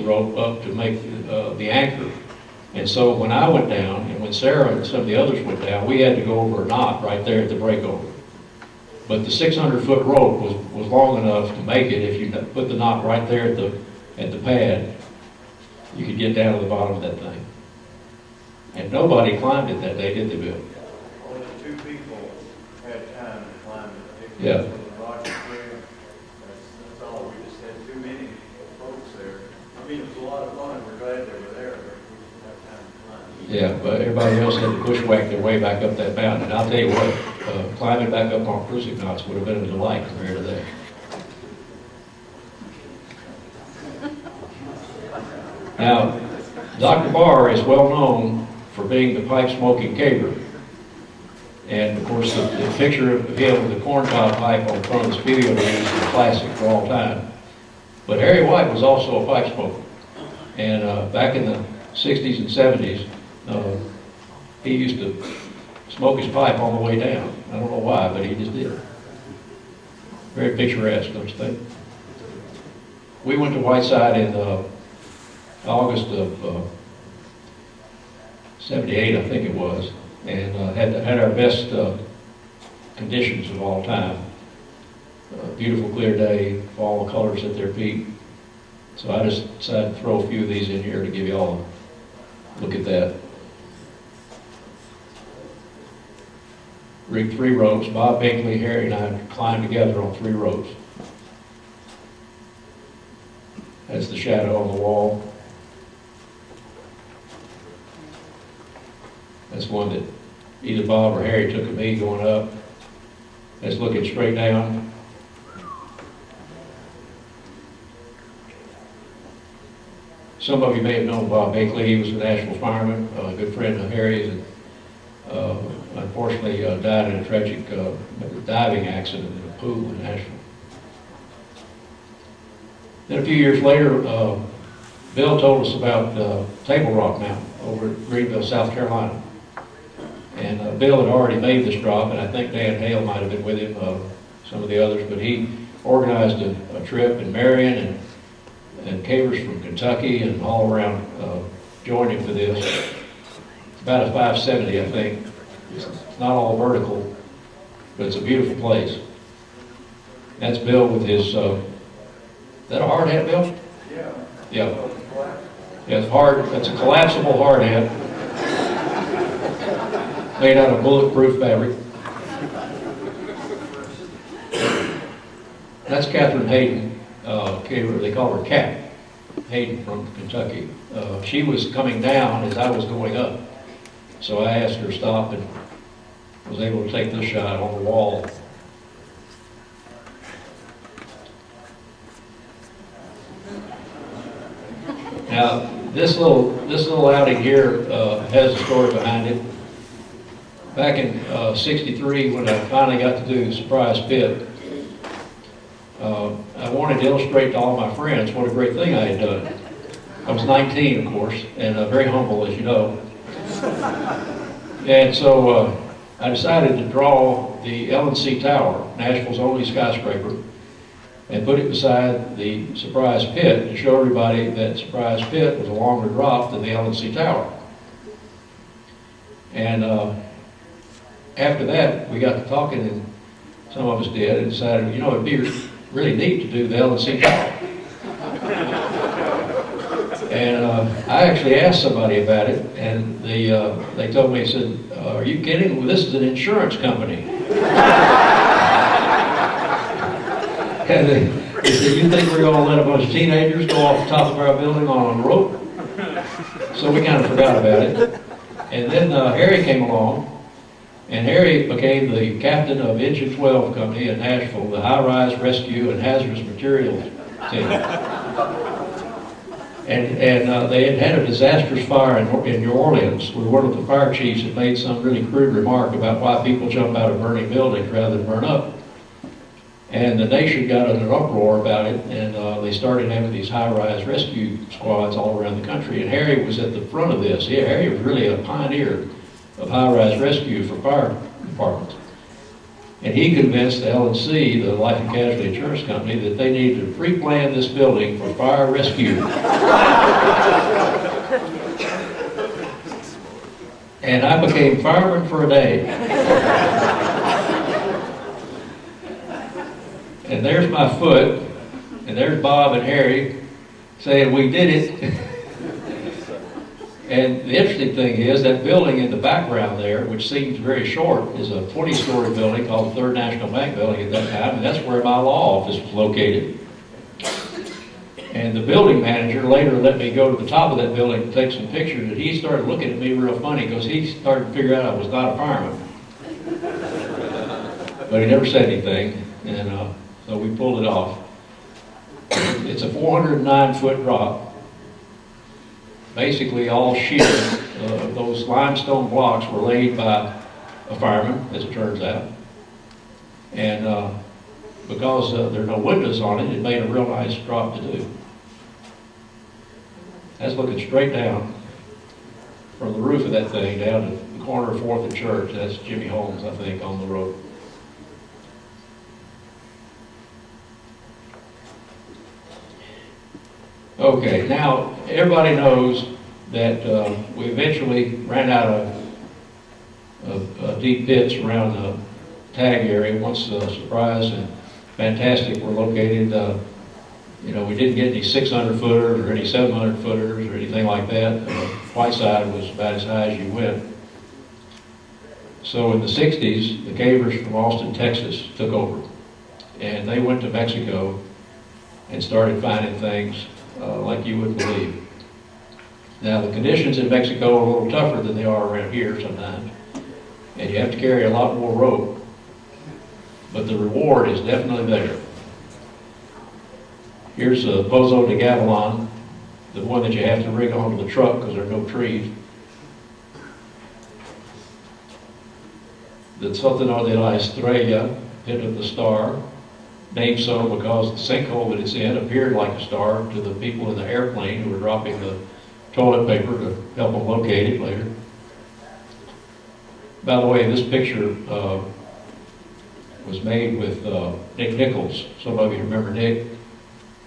of rope up to make the anchor. And so when I went down, and when Sarah and some of the others went down, we had to go over a knot right there at the breakover. But the 600-foot rope was long enough to make it. If you put the knot right there at the pad, you could get down to the bottom of that thing. And nobody climbed it that day, did they, Bill? Only 2 people had time to climb it. Yeah. That's all. We just had too many folks there. I mean, it was a lot of fun. We're glad they were there, but we didn't have time to climb. Yeah, but everybody else had to bushwhack their way back up that mountain. And I'll tell you what, climbing back up on cruising knots would have been a delight compared to that. Now, Dr. Barr is well known for being the pipe-smoking caver. And of course, the picture of him with the corncob pipe on the front of the studio is a classic for all time. But Harry White was also a pipe smoker. And back in the 60s and 70s, he used to smoke his pipe on the way down. I don't know why, but he just did. Very picturesque, don't you think? We went to Whiteside in August of 78, I think it was, and had our best conditions of all time. Beautiful clear day, fall colors at their peak. So I just decided to throw a few of these in here to give you all a look at that. Rigged 3 ropes. Bob Binkley, Harry, and I climbed together on 3 ropes. That's the shadow on the wall. That's one that either Bob or Harry took of me going up. That's looking straight down. Some of you may have known Bob Binkley. He was a Nashville fireman, a good friend of Harry's, and unfortunately died in a tragic diving accident in a pool in Nashville. Then a few years later, Bill told us about Table Rock Mountain over at Greenville, South Carolina. And Bill had already made this drop, and I think Dan Hale might have been with him, some of the others, but he organized a trip, and Marion and cavers from Kentucky and all around joined him for this. It's about a 570, I think. It's not all vertical, but it's a beautiful place. That's Bill with his, is that a hard hat, Bill? Yeah. Yeah. Yeah, it's hard, it's a collapsible hard hat. Made out of bulletproof fabric. That's Catherine Hayden, caver. They call her Cat Hayden from Kentucky. She was coming down as I was going up. So I asked her to stop and was able to take this shot on the wall. Now, this little outing here has a story behind it. Back in '63, when I finally got to do the surprise pit, I wanted to illustrate to all my friends what a great thing I had done. I was 19, of course, and very humble, as you know. And so I decided to draw the L&C Tower, Nashville's only skyscraper, and put it beside the surprise pit to show everybody that surprise pit was a longer drop than the L&C Tower. And after that, we got to talking, and some of us did, and decided, you know, it'd be really neat to do the L&C Tower. And I actually asked somebody about it, and they told me, said, are you kidding? Well, this is an insurance company. And they said, you think we're going to let a bunch of teenagers go off the top of our building on a rope? So we kind of forgot about it. And then Harry came along, and Harry became the captain of Engine 12 Company in Nashville, the high-rise rescue and hazardous materials team. And they had a disastrous fire in New Orleans where one of the fire chiefs had made some really crude remark about why people jump out of burning buildings rather than burn up. And the nation got in an uproar about it, and they started having these high-rise rescue squads all around the country. And Harry was at the front of this. Yeah, Harry was really a pioneer of high-rise rescue for fire departments. And he convinced the L&C, the Life and Casualty Insurance Company, that they needed to pre-plan this building for fire rescue. And I became fireman for a day. And there's my foot, and there's Bob and Harry saying, we did it. And the interesting thing is that building in the background there, which seems very short, is a 20-story building called the Third National Bank building at that time, and that's where my law office was located. And the building manager later let me go to the top of that building and take some pictures, and he started looking at me real funny because he started to figure out I was not a fireman. But he never said anything, and so we pulled it off. It's a 409-foot drop. Basically all sheer. Those limestone blocks were laid by a fireman, as it turns out. And because there are no windows on it, it made a real nice drop to do. That's looking straight down from the roof of that thing down to the corner of 4th and Church. That's Jimmy Holmes, I think, on the road. Okay, now everybody knows that we eventually ran out of deep pits around the tag area once Surprise and Fantastic were located. You know, we didn't get any 600-footers or any 700-footers or anything like that. Whiteside was about as high as you went. So in the 60s, the cavers from Austin, Texas took over. And they went to Mexico and started finding things like you wouldn't believe. Now the conditions in Mexico are a little tougher than they are around here sometimes, and you have to carry a lot more rope, but the reward is definitely there. Here's a Pozo de Gavilan, the one that you have to rig onto the truck because there are no trees. The Sótano de la Estrella, Pit of the Star, named so because the sinkhole that it's in appeared like a star to the people in the airplane who were dropping the toilet paper to help them locate it later. By the way, this picture was made with Nick Nichols. Some of you remember Nick.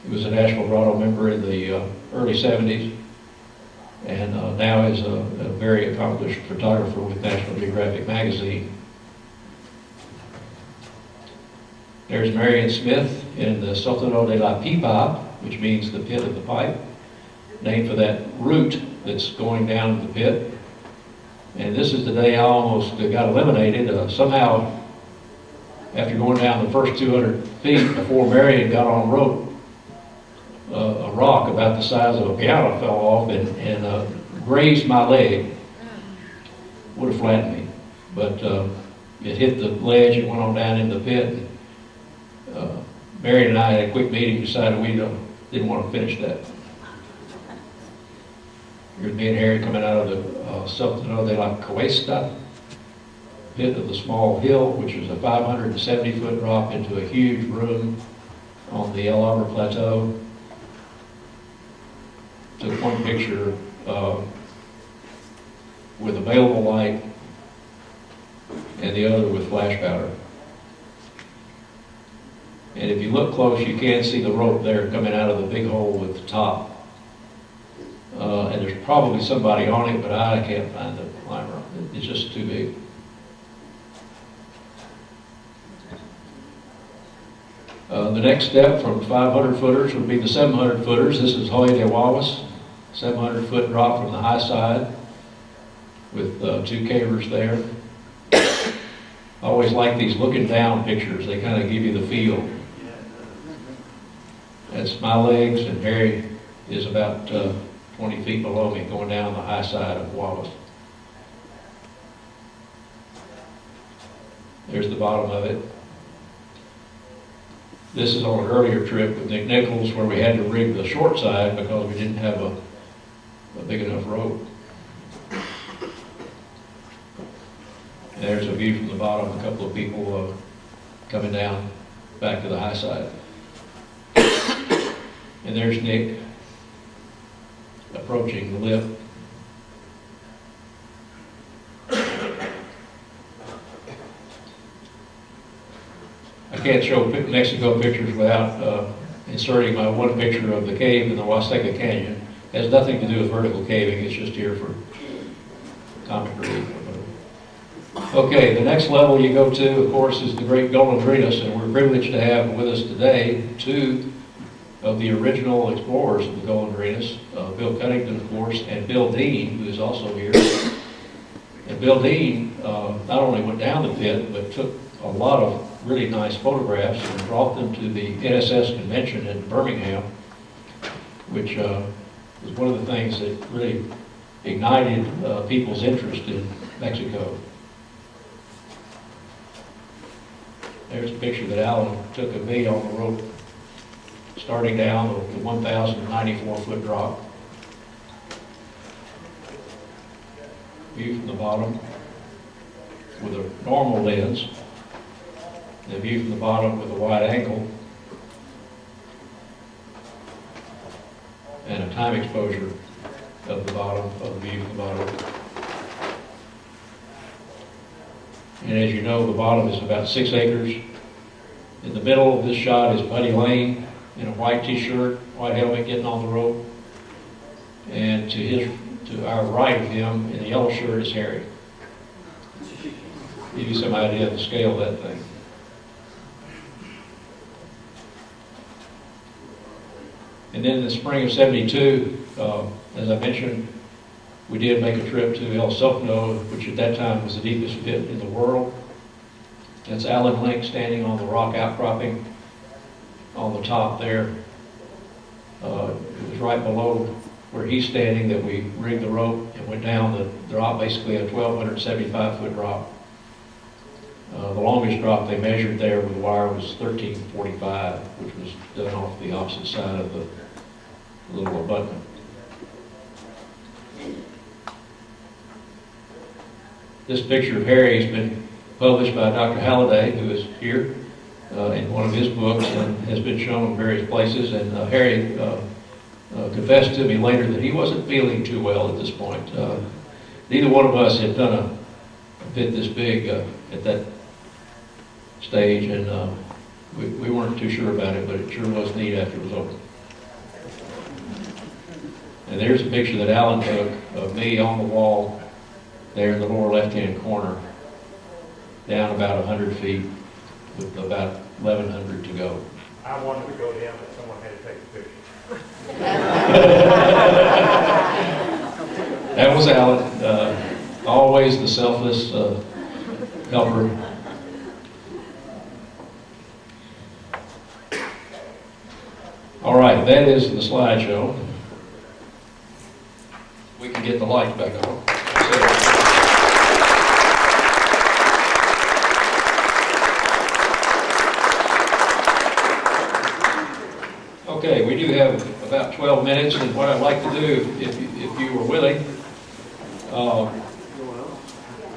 He was a Nashville Grotto member in the early 70s, and now is a very accomplished photographer with National Geographic magazine. There's Marion Smith in the Sótano de la Pipa, which means the pit of the pipe, named for that route that's going down the pit. And this is the day I almost got eliminated. Somehow, after going down the first 200 feet before Marion got on rope, a rock about the size of a piano fell off and grazed my leg. Would have flattened me. But it hit the ledge and went on down in the pit. Marion and I had a quick meeting, decided we didn't want to finish that. Here's me and Harry coming out of the Sótano de la Cuesta, pit of the small hill, which was a 570-foot drop into a huge room on the El Abra Plateau. Took one picture with available light and the other with flash powder. And if you look close, you can see the rope there coming out of the big hole at the top. And there's probably somebody on it, but I can't find the climber. It's just too big. The next step from 500-footers would be the 700-footers. This is Hoy de Guaguas, 700-foot drop from the high side with 2 cavers there. I always like these looking down pictures. They kind of give you the feel. That's my legs, and Harry is about 20 feet below me, going down the high side of Guaguas. There's the bottom of it. This is on an earlier trip with Nick Nichols where we had to rig the short side because we didn't have a big enough rope. And there's a view from the bottom, a couple of people coming down back to the high side. And there's Nick approaching the lift. can't show Mexico pictures without inserting my one picture of the cave in the Huasteca Canyon. It has nothing to do with vertical caving, it's just here for comic relief. Okay, the next level you go to, of course, is the Great Golden Venus, and we're privileged to have with us today two of the original explorers of the Golden Venus, Bill Cuddington, of course, and Bill Dean, who is also here. And Bill Dean not only went down the pit, but took a lot of really nice photographs and brought them to the NSS convention in Birmingham, which was one of the things that really ignited people's interest in Mexico. There's a picture that Alan took of me on the rope, starting down the 1,094-foot drop. View from the bottom with a normal lens. The view from the bottom with a wide angle. And a time exposure of the bottom, of the view from the bottom. And as you know, the bottom is about 6 acres. In the middle of this shot is Buddy Lane in a white t-shirt, white helmet, getting on the rope. And to our right of him in the yellow shirt is Harry. Give you some idea of the scale of that thing. And then in the spring of '72, as I mentioned, we did make a trip to El Sofno, which at that time was the deepest pit in the world. That's Alan Link standing on the rock outcropping on the top there. It was right below where he's standing that we rigged the rope and went down the drop, basically a 1,275-foot drop. The longest drop they measured there with the wire was 1345, which was done off the opposite side of the little abutment. This picture of Harry has been published by Dr. Halliday, who is here, in one of his books and has been shown in various places. And Harry confessed to me later that he wasn't feeling too well at this point. Neither one of us had done a pit this big at that stage, and we weren't too sure about it, but it sure was neat after it was over. And there's a picture that Alan took of me on the wall there in the lower left-hand corner, down about 100 feet with about 1,100 to go. I wanted to go down, but someone had to take the picture. That was Alan, always the selfless helper. All right, that is the slideshow. We can get the lights back on. Okay, we do have about 12 minutes, and what I'd like to do, if you were willing,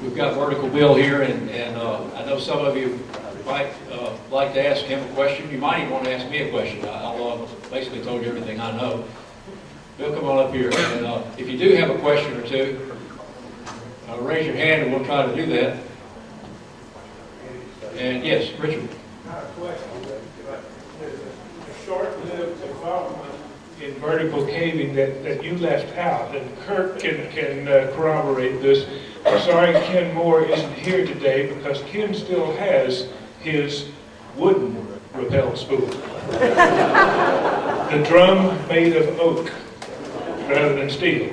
we've got Vertical Bill here, and I know some of you might like to ask him a question. You might even want to ask me a question. I'll basically told you everything I know. Bill, come on up here, and if you do have a question or two, raise your hand and we'll try to do that. And yes, Richard. Not a question, but there's a short-lived development in vertical caving that you left out, and Kurt can corroborate this. I'm sorry Ken Moore isn't here today because Ken still has his wooden rappel spool. The drum made of oak rather than steel.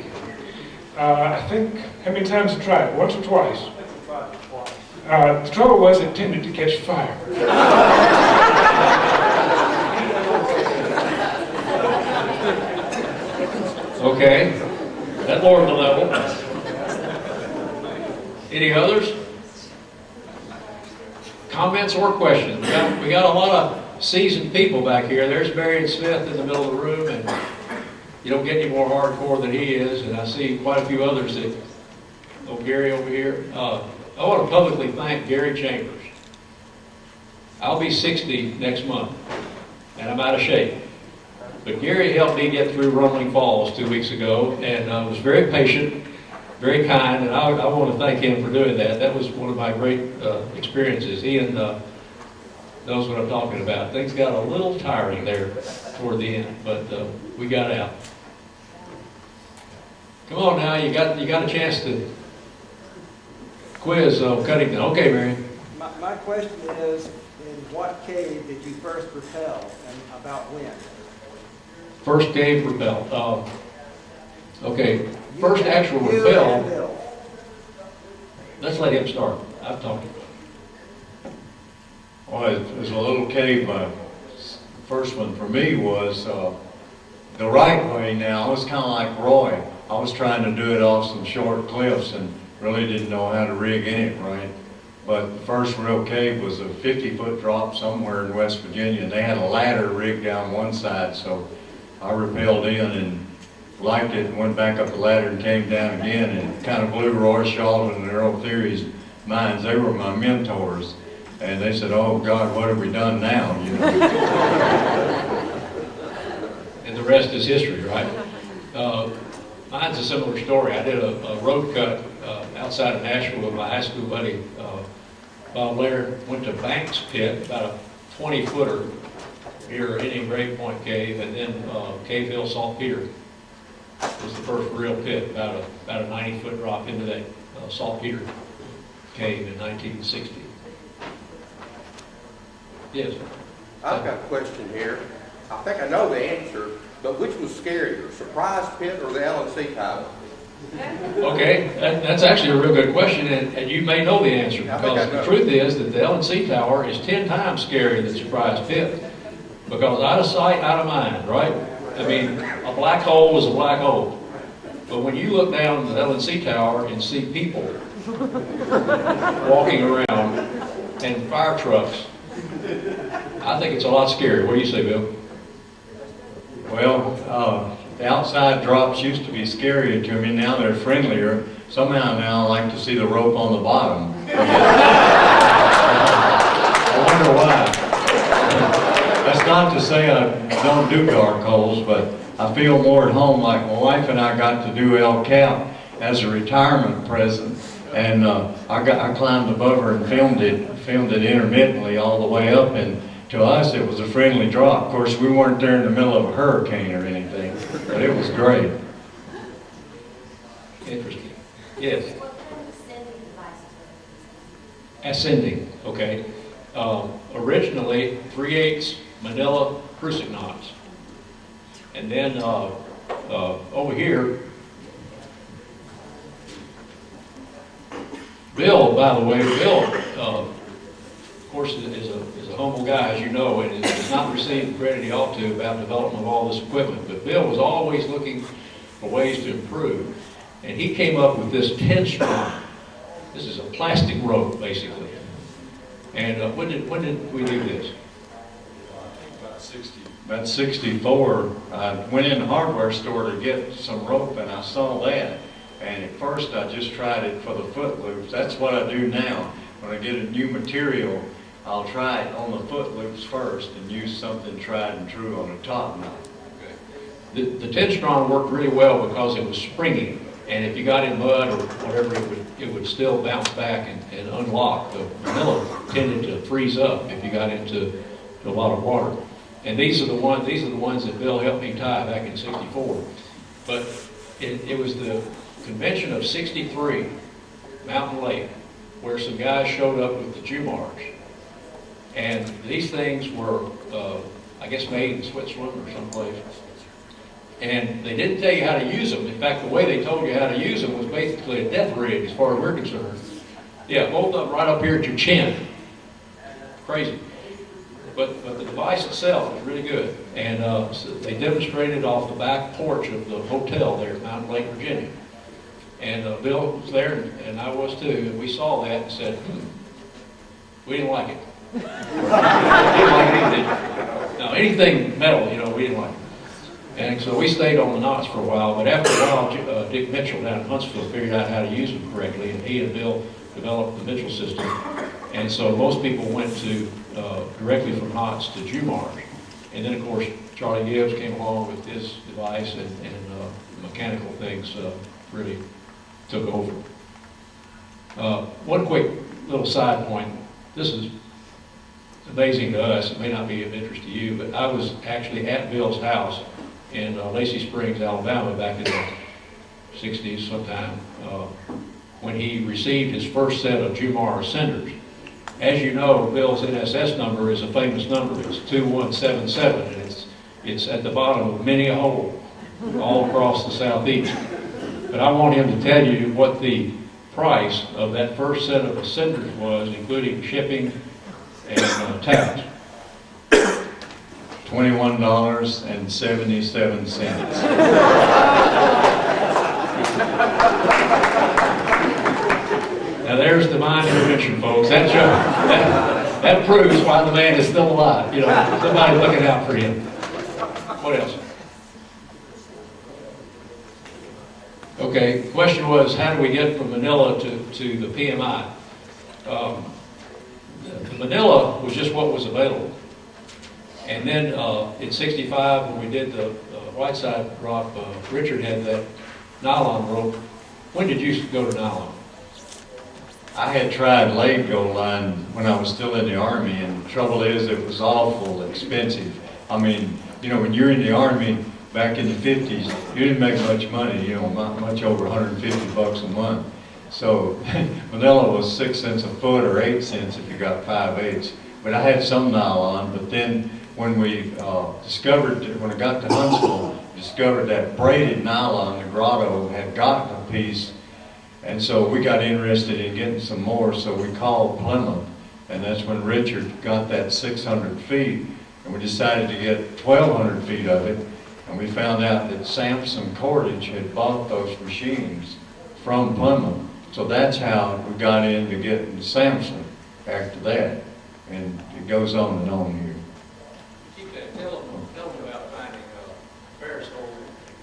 I think, how many times you tried? Once or twice? The trouble was it tended to catch fire. Okay, that lowered the level. Any others? Comments or questions? We got a lot of seasoned people back here. There's Marion Smith in the middle of the room, and you don't get any more hardcore than he is, and I see quite a few others that, oh, Gary over here. I want to publicly thank Gary Chambers. I'll be 60 next month, and I'm out of shape. But Gary helped me get through Rumbling Falls 2 weeks ago, and was very patient, very kind, and I want to thank him for doing that. That was one of my great experiences. He and knows what I'm talking about. Things got a little tiring there toward the end, but we got out. Come on now, you got a chance to quiz Cuddington. Okay, Mary. My question is, in what cave did you first rappel and about when? First cave rappel. Okay, first actual You and rappel. Bill. Let's let him start. I've talked about it. Well, it was a little cave. First one for me was the right way now. I was kind of like Roy. I was trying to do it off some short cliffs and really didn't know how to rig in it right. But the first real cave was a 50-foot drop somewhere in West Virginia. And they had a ladder rigged down one side, so I rappelled in and liked it and went back up the ladder and came down again and kind of blew Roy Charlton and Earl Theory's minds. They were my mentors. And they said, oh God, what have we done now? You know? And the rest is history, right? Mine's a similar story. I did a road cut outside of Nashville with my high school buddy, Bob Laird. Went to Banks Pit, about a 20-footer near Indian Grave Point Cave, and then Cave Hill Saltpeter was the first real pit, about a 90-foot drop into that saltpeter cave in 1960. Yes. I've got a question here. I think I know the answer, but which was scarier, Surprise Pit or the LNC Tower? Okay, that's actually a real good question, and you may know the answer, I think I because the know. truth is that the LNC Tower is 10 times scarier than Surprise Pit, because out of sight, out of mind, right? I mean, a black hole is a black hole, but when you look down the LNC Tower and see people walking around and fire trucks, I think it's a lot scarier. What do you say, Bill? Well, the outside drops used to be scarier to me. Now they're friendlier. Somehow now I like to see the rope on the bottom. I wonder why. That's not to say I don't do dark holes, but I feel more at home. Like my wife and I got to do El Cap as a retirement present, and I climbed above her and filmed it intermittently all the way up, and to us it was a friendly drop. Of course, we weren't there in the middle of a hurricane or anything, but it was great. Interesting. Yes. What kind of sending devices were Ascending, okay. Originally, 3/8 Manila cruciate knots. And then over here, Bill, by the way, Bill, of course, is a humble guy, as you know, and has not received the credit he ought to about development of all this equipment. But Bill was always looking for ways to improve. And he came up with this 10-strong. This is a plastic rope, basically. And when did we do this? About 64, I went in the hardware store to get some rope, and I saw that. And at first I just tried it for the foot loops. That's what I do now. When I get a new material, I'll try it on the foot loops first and use something tried and true on the top knot. The 10-strong worked really well because it was springy. And if you got in mud or whatever, it would still bounce back and unlock. The Manila tended to freeze up if you got into a lot of water. And these are the ones that Bill helped me tie back in '64. But it was the convention of '63, Mountain Lake, where some guys showed up with the Jumars. And these things were, I guess, made in Switzerland or someplace. And they didn't tell you how to use them. In fact, the way they told you how to use them was basically a death rig as far as we're concerned. Yeah, both of them right up here at your chin. Crazy. But the device itself is really good. And so they demonstrated off the back porch of the hotel there at Mountain Lake, Virginia. And Bill was there, and I was too, and we saw that and said, we didn't like it. We didn't like anything. No, anything metal, we didn't like it. And so we stayed on the knots for a while, but after a while, Dick Mitchell down in Huntsville figured out how to use them correctly, and he and Bill developed the Mitchell system. And so most people went to directly from knots to Jumars. And then, of course, Charlie Gibbs came along with his device, and mechanical things really took over. One quick little side point. This is amazing to us. It may not be of interest to you, but I was actually at Bill's house in Lacey Springs, Alabama, back in the 60s sometime, when he received his first set of Jumar ascenders. As you know, Bill's NSS number is a famous number. It's 2177, and it's at the bottom of many a hole all across the southeast. But I want him to tell you what the price of that first set of ascenders was, including shipping and tax. $21.77. Now there's divine intervention, folks. That proves why the man is still alive. You know, somebody looking out for him. What else? Okay, the question was, how do we get from Manila to the PMI? The Manila was just what was available. And then in 65, when we did the Whiteside drop, Richard had that nylon rope. When did you go to nylon? I had tried Lego line when I was still in the Army, and the trouble is it was awful expensive. I mean, you know, when you're in the Army back in the 50s, you didn't make much money, you know, much over 150 bucks a month. So Manila was 6 cents a foot or 8 cents if you got 5/8. But I had some nylon, but then when we discovered, when I got to Huntsville, discovered that braided nylon, the Grotto had gotten a piece. And so we got interested in getting some more, so we called Plymouth, and that's when Richard got that 600 feet, and we decided to get 1,200 feet of it, and we found out that Sampson Cordage had bought those machines from Plymouth. So that's how we got into getting Sampson after that, and it goes on and on here. Keep that. Tell them about finding Ferris hole in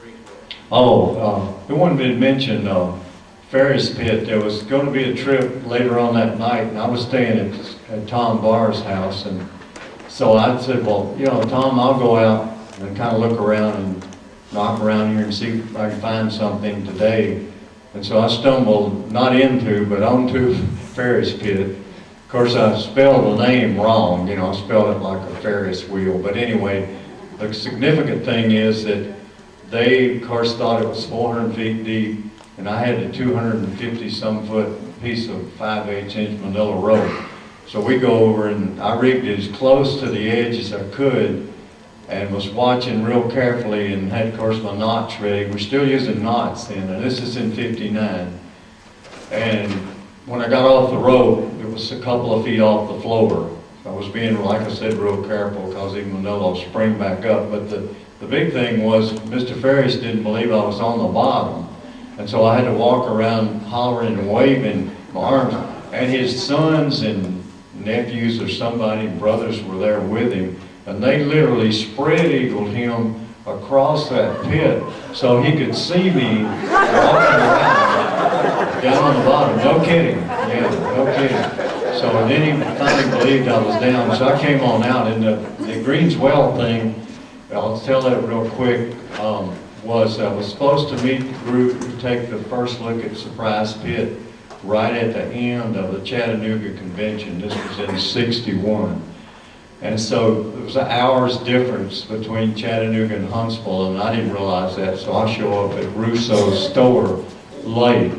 Greensboro. Oh, the one that mentioned Ferris pit. There was going to be a trip later on that night, and I was staying at Tom Barr's house, and so I said, well, you know, Tom, I'll go out and kind of look around and knock around here and see if I can find something today. And so I stumbled not into, but onto Ferris pit. Of course, I spelled the name wrong. You know, I spelled it like a Ferris wheel. But anyway, the significant thing is that they, of course, thought it was 400 feet deep, and I had a 250-some foot piece of 5/8 inch manila rope. So we go over, and I rigged it as close to the edge as I could, and was watching real carefully, and had, of course, my knots ready. We're still using knots then, and this is in '59. And when I got off the rope, it was a couple of feet off the floor. I was being, like I said, real careful, because even manila will spring back up. But the big thing was Mr. Ferris didn't believe I was on the bottom. And so I had to walk around hollering and waving my arms. And his sons and nephews or somebody, brothers were there with him. And they literally spread eagled him across that pit so he could see me walking around down on the bottom. No kidding. Yeah, no kidding. So and then he finally believed I was down. So I came on out. And the Greenswell thing, I'll tell that real quick, was I was supposed to meet the group to take the first look at Surprise Pit right at the end of the Chattanooga Convention. This was in '61. And so there was an hour's difference between Chattanooga and Huntsville, and I didn't realize that, so I show up at Russo's store late.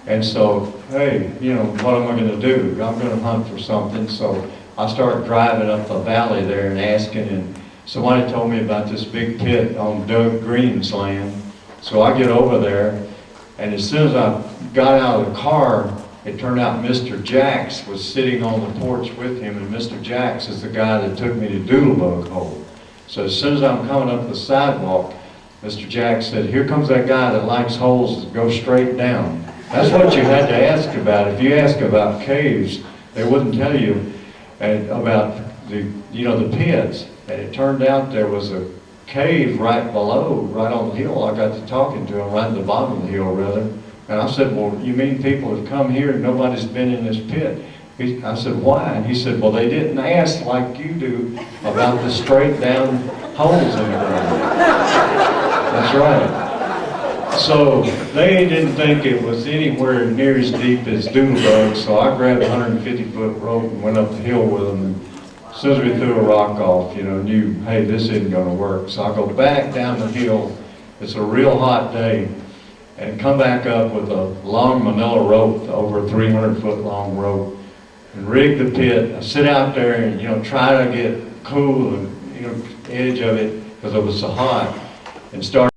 And so, hey, you know, what am I going to do? I'm going to hunt for something. So I started driving up the valley there and asking, and somebody told me about this big pit on Doug Green's land. So I get over there, and as soon as I got out of the car, it turned out Mr. Jacks was sitting on the porch with him, and Mr. Jacks is the guy that took me to Doodlebug Hole. So as soon as I'm coming up the sidewalk, Mr. Jacks said, here comes that guy that likes holes that go straight down. That's what you had to ask about. If you ask about caves, they wouldn't tell you about the pits. And it turned out there was a cave right below, right on the hill. I got to talking to him, right at the bottom of the hill, rather. And I said, well, you mean people have come here and nobody's been in this pit? I said, why? And he said, well, they didn't ask like you do about the straight down holes in the ground. That's right. So they didn't think it was anywhere near as deep as Doodlebug, so I grabbed a 150-foot rope and went up the hill with them. And as soon as we threw a rock off, you know, knew, hey, this isn't gonna work. So I go back down the hill, it's a real hot day, and come back up with a long manila rope, over a 300-foot long rope, and rig the pit. I sit out there and, you know, try to get cool and, you know, edge of it, because it was so hot, and start